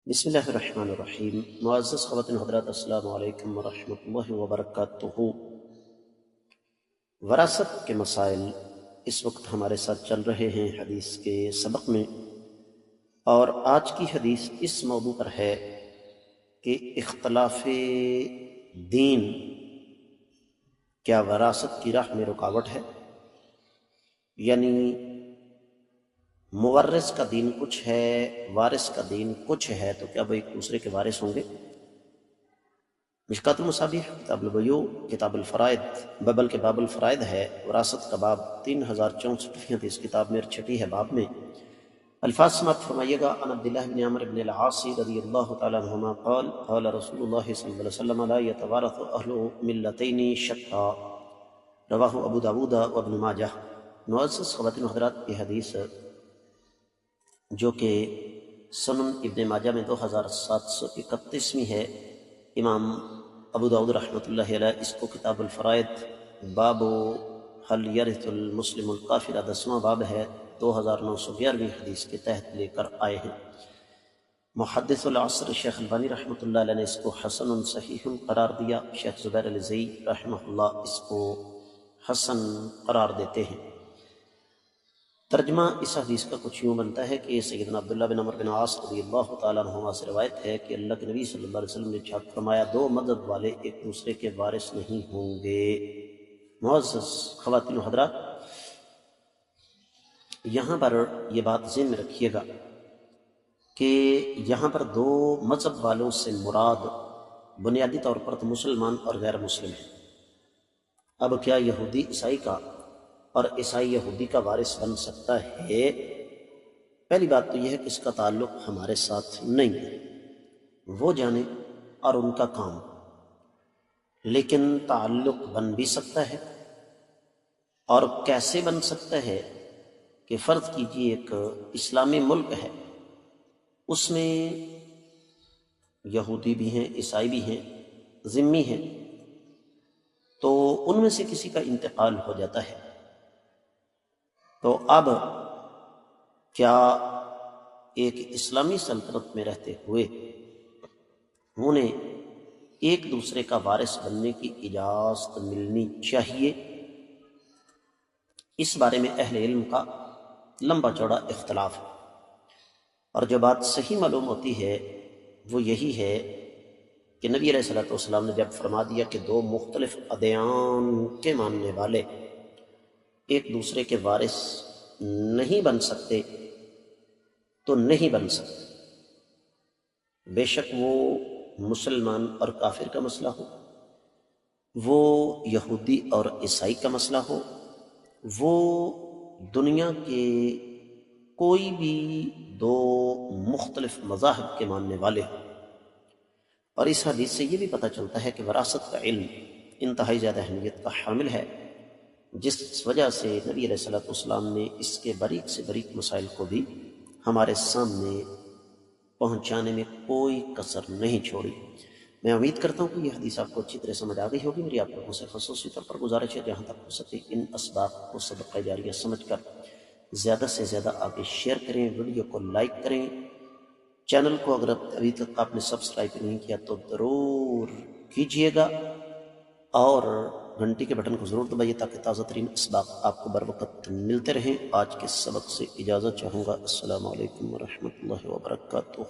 بسم اللہ الرحمن الرحیم۔ معزز خواتین حضرات، السلام علیکم ورحمۃ اللہ وبرکاتہ۔ وراثت کے مسائل اس وقت ہمارے ساتھ چل رہے ہیں حدیث کے سبق میں، اور آج کی حدیث اس موضوع پر ہے کہ اختلاف دین کیا وراثت کی راہ میں رکاوٹ ہے؟ یعنی مورث کا دین کچھ ہے، وارث کا دین کچھ ہے، تو کیا وہ ایک دوسرے کے وارث ہوں گے؟ مشکات المصابیح کتاب البیوع کتاب الفرائض ببل کے باب الفرائض ہے، وراثت کا باب 3064 اس کتاب میں 6 ہے باب میں۔ الفاظ سماعت فرمائیے گا۔ عن عبداللہ بن عمرو بن العاص رضی اللہ تعالی عنہما قال قال رسول اللہ صلی اللہ علیہ وسلم لا يتوارث اہل ملتین شتى، رواہ ابو داود و ابن ماجہ۔ معزز خواتین و حضرات، یہ حدیث جو کہ سنن ابن ماجہ میں 2731 ہے، امام ابو داود رحمۃ اللہ علیہ اس کو کتاب الفرائض باب هل یرث المسلم الکافر 10واں باب ہے، 2911 حدیث کے تحت لے کر آئے ہیں۔ محدث العصر شیخ البانی رحمۃ اللہ علیہ نے اس کو حسن صحیح قرار دیا، شیخ زبیر الزئی رحمہ اللہ اس کو حسن قرار دیتے ہیں۔ ترجمہ اس حدیث کا کچھ یوں بنتا ہے کہ سیدنا عبداللہ بن عمرو بن عاص رضی اللہ تعالیٰ عنہما سے روایت ہے کہ اللہ کے نبی صلی اللہ علیہ وسلم نے ارشاد فرمایا، دو مذہب والے ایک دوسرے کے وارث نہیں ہوں گے۔ معزز خواتین و حضرات، یہاں پر یہ بات ذہن میں رکھیے گا کہ یہاں پر دو مذہب والوں سے مراد بنیادی طور پر تو مسلمان اور غیر مسلم ہیں۔ اب کیا یہودی عیسائی کا اور عیسائی یہودی کا وارث بن سکتا ہے؟ پہلی بات تو یہ ہے کہ اس کا تعلق ہمارے ساتھ نہیں ہے، وہ جانے اور ان کا کام، لیکن تعلق بن بھی سکتا ہے۔ اور کیسے بن سکتا ہے کہ فرض کیجیے ایک اسلامی ملک ہے، اس میں یہودی بھی ہیں، عیسائی بھی ہیں، ذمی ہیں، تو ان میں سے کسی کا انتقال ہو جاتا ہے، تو اب کیا ایک اسلامی سلطنت میں رہتے ہوئے انہیں ایک دوسرے کا وارث بننے کی اجازت ملنی چاہیے؟ اس بارے میں اہل علم کا لمبا چوڑا اختلاف ہے، اور جو بات صحیح معلوم ہوتی ہے وہ یہی ہے کہ نبی علیہ الصلوۃ والسلام نے جب فرما دیا کہ دو مختلف ادیان کے ماننے والے ایک دوسرے کے وارث نہیں بن سکتے تو نہیں بن سکتے، بے شک وہ مسلمان اور کافر کا مسئلہ ہو، وہ یہودی اور عیسائی کا مسئلہ ہو، وہ دنیا کے کوئی بھی دو مختلف مذاہب کے ماننے والے ہوں۔ اور اس حدیث سے یہ بھی پتہ چلتا ہے کہ وراثت کا علم انتہائی زیادہ اہمیت کا حامل ہے، جس وجہ سے نبی علیہ الصلوۃ والسلام نے اس کے باریک سے باریک مسائل کو بھی ہمارے سامنے پہنچانے میں کوئی کسر نہیں چھوڑی۔ میں امید کرتا ہوں کہ یہ حدیث آپ کو اچھی طرح سمجھ آ گئی ہوگی۔ میری آپ لوگوں سے خصوصی طور پر گزارش ہے، جہاں تک ہو سکے ان اسباق کو صدقہ جاریہ سمجھ کر زیادہ سے زیادہ آگے شیئر کریں، ویڈیو کو لائک کریں، چینل کو اگر ابھی تک آپ نے سبسکرائب نہیں کیا تو ضرور کیجیے گا، اور گھنٹی کے بٹن کو ضرور دبائیے تاکہ تازہ ترین اسباق آپ کو بر وقت ملتے رہیں۔ آج کے سبق سے اجازت چاہوں گا۔ السلام علیکم ورحمۃ اللہ وبرکاتہ۔